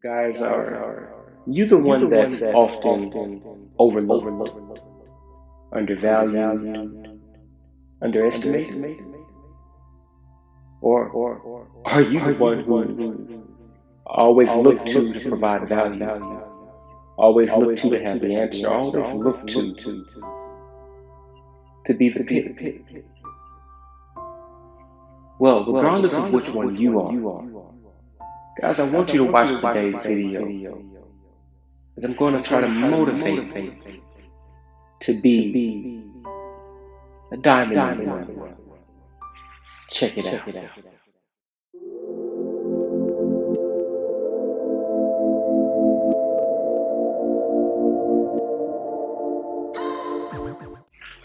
Guys, are you the one that's often overlooked, undervalued, underestimated? Or are you the one who's always looked to provide value, always looked to have the answer, always looked to be the pick? Well, regardless of which one you are, guys, I want you to watch today's video as I'm going to try to motivate to be a diamond in the rough. Check it out.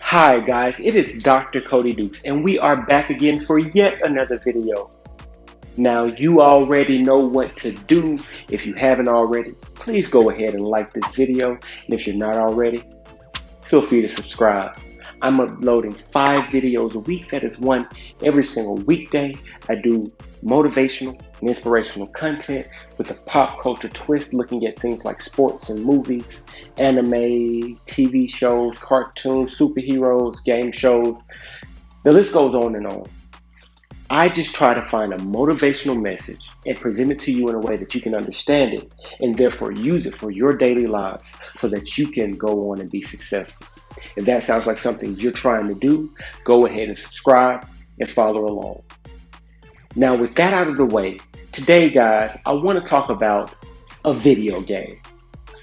Hi guys, it is Dr. Cody Dukes and we are back again for yet another video. Now you already know what to do. If you haven't already, please go ahead and like this video. And if you're not already, feel free to subscribe. I'm uploading 5 videos a week. That is one every single weekday. I do motivational and inspirational content with a pop culture twist, looking at things like sports and movies, anime, TV shows, cartoons, superheroes, game shows. The list goes on and on. I just try to find a motivational message and present it to you in a way that you can understand it and therefore use it for your daily lives so that you can go on and be successful. If that sounds like something you're trying to do, go ahead and subscribe and follow along. Now, with that out of the way, today, guys, I want to talk about a video game.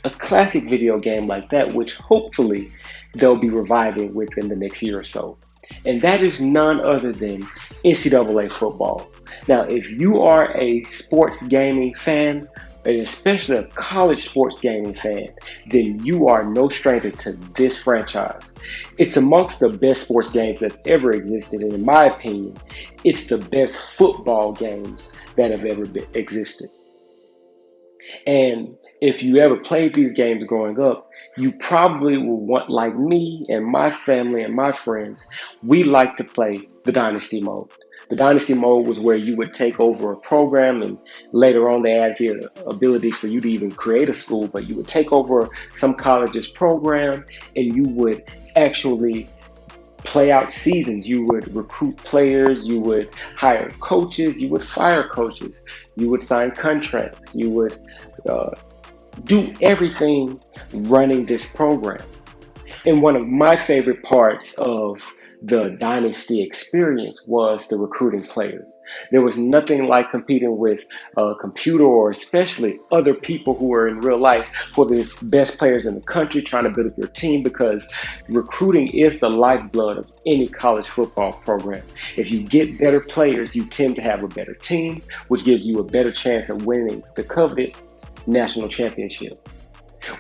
A classic video game like that, which hopefully they'll be reviving within the next year or so. And that is none other than NCAA football. Now, if you are a sports gaming fan, and especially a college sports gaming fan, then you are no stranger to this franchise. It's amongst the best sports games that's ever existed, and in my opinion, it's the best football games that have ever existed. And if you ever played these games growing up, you probably will want, like me and my family and my friends, we like to play the Dynasty mode. The Dynasty mode was where you would take over a program, and later on they added the ability for you to even create a school, but you would take over some college's program and you would actually play out seasons. You would recruit players, you would hire coaches, you would fire coaches, you would sign contracts, you would do everything running this program. And one of my favorite parts of the Dynasty experience was the recruiting players. There was nothing like competing with a computer, or especially other people who are in real life, for the best players in the country, trying to build up your team, because recruiting is the lifeblood of any college football program. If you get better players, you tend to have a better team, which gives you a better chance of winning the coveted national championship.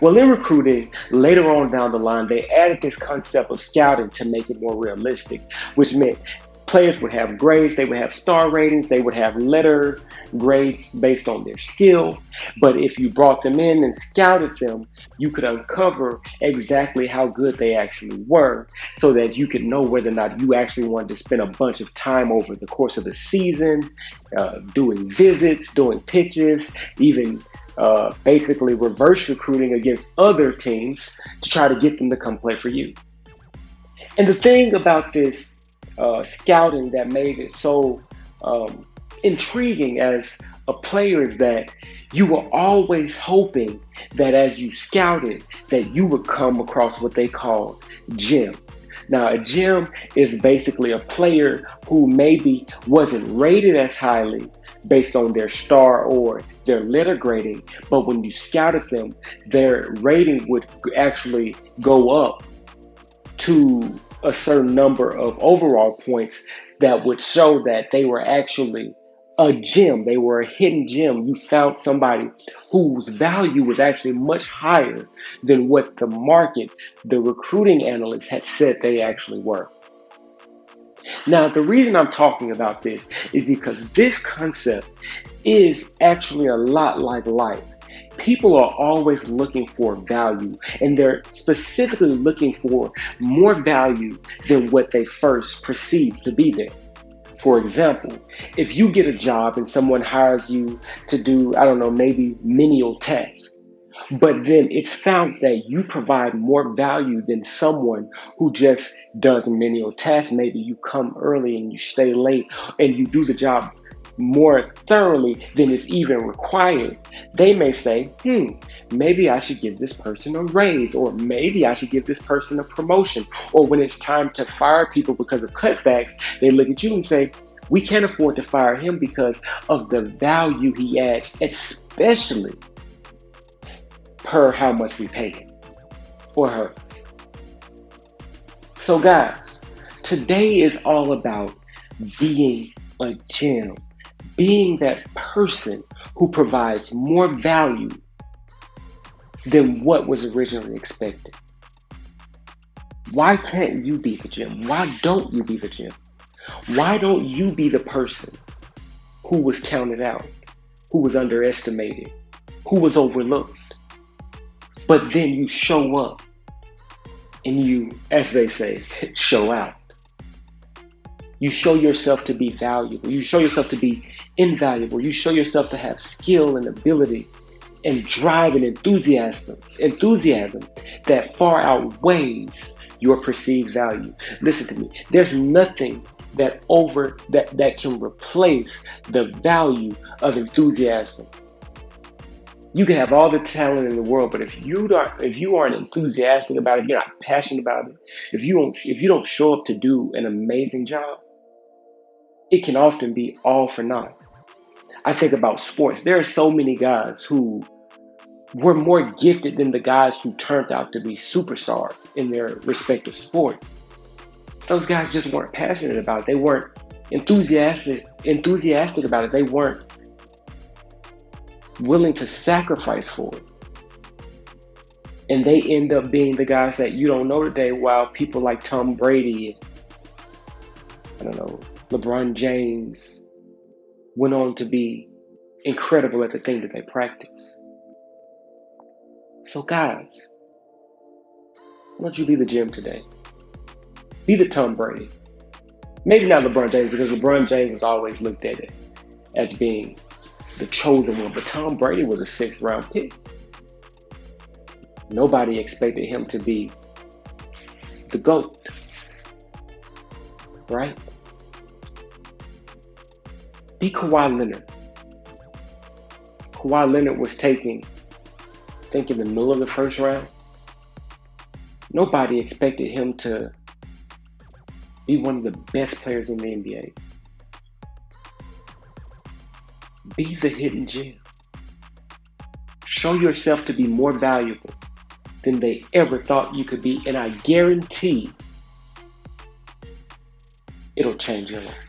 Well, in recruiting, later on down the line, they added this concept of scouting to make it more realistic, which meant players would have grades, they would have star ratings, they would have letter grades based on their skill. But if you brought them in and scouted them, you could uncover exactly how good they actually were, so that you could know whether or not you actually wanted to spend a bunch of time over the course of the season, doing visits, doing pitches, even basically reverse recruiting against other teams to try to get them to come play for you. And the thing about this scouting that made it so intriguing as a player is that you were always hoping that as you scouted that you would come across what they call gems. Now, a gem is basically a player who maybe wasn't rated as highly based on their star or their letter grading, but when you scouted them, their rating would actually go up to a certain number of overall points that would show that they were actually a gem. They were a hidden gem. You found somebody whose value was actually much higher than what the market, the recruiting analysts had said they actually were. Now, the reason I'm talking about this is because this concept is actually a lot like life. People are always looking for value, and they're specifically looking for more value than what they first perceived to be there. For example, if you get a job and someone hires you to do, I don't know, maybe menial tasks, but then it's found that you provide more value than someone who just does menial tasks. Maybe you come early and you stay late and you do the job more thoroughly than is even required. They may say, maybe I should give this person a raise, or maybe I should give this person a promotion. Or when it's time to fire people because of cutbacks, they look at you and say, we can't afford to fire him because of the value he adds, especially per how much we pay him or her. So guys, today is all about being a gem, being that person who provides more value than what was originally expected. Why can't you be the gem? Why don't you be the gem? Why don't you be the person who was counted out, who was underestimated, who was overlooked? But then you show up and you, as they say, show out. You show yourself to be valuable. You show yourself to be invaluable. You show yourself to have skill and ability and drive and enthusiasm that far outweighs your perceived value. Listen to me. There's nothing that can replace the value of enthusiasm. You can have all the talent in the world, but if you aren't enthusiastic about it, if you're not passionate about it, if you don't show up to do an amazing job, it can often be all for naught. I think about sports. There are so many guys who were more gifted than the guys who turned out to be superstars in their respective sports. Those guys just weren't passionate about it. They weren't enthusiastic about it. They weren't willing to sacrifice for it. And they end up being the guys that you don't know today, while people like Tom Brady and, LeBron James went on to be incredible at the thing that they practice. So guys, why don't you be the gem today? Be the Tom Brady. Maybe not LeBron James, because LeBron James was always looked at it as being the chosen one, but Tom Brady was a 6th round pick. Nobody expected him to be the GOAT, right? Be Kawhi Leonard. Kawhi Leonard was taken, I think, in the middle of the 1st round. Nobody expected him to be one of the best players in the NBA. Be the hidden gem. Show yourself to be more valuable than they ever thought you could be, and I guarantee it'll change your life.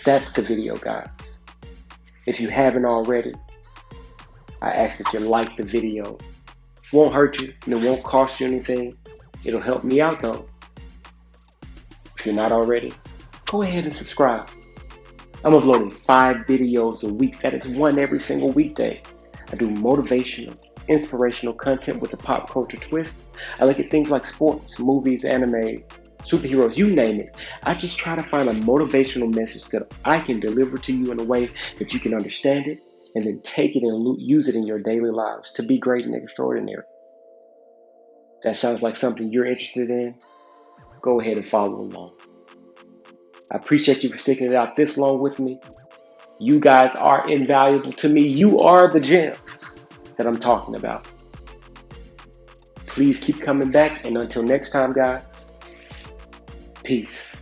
That's the video, guys. If you haven't already, I ask that you like the video. It won't hurt you and it won't cost you anything. It'll help me out though. If you're not already, go ahead and subscribe. I'm uploading 5 videos a week. That is one every single weekday. I do motivational, inspirational content with a pop culture twist. I look at things like sports, movies, anime, superheroes, you name it. I just try to find a motivational message that I can deliver to you in a way that you can understand it, and then take it and use it in your daily lives to be great and extraordinary. That sounds like something you're interested in? Go ahead and follow along. I appreciate you for sticking it out this long with me. You guys are invaluable to me. You are the gems that I'm talking about. Please keep coming back, and until next time, guys, peace.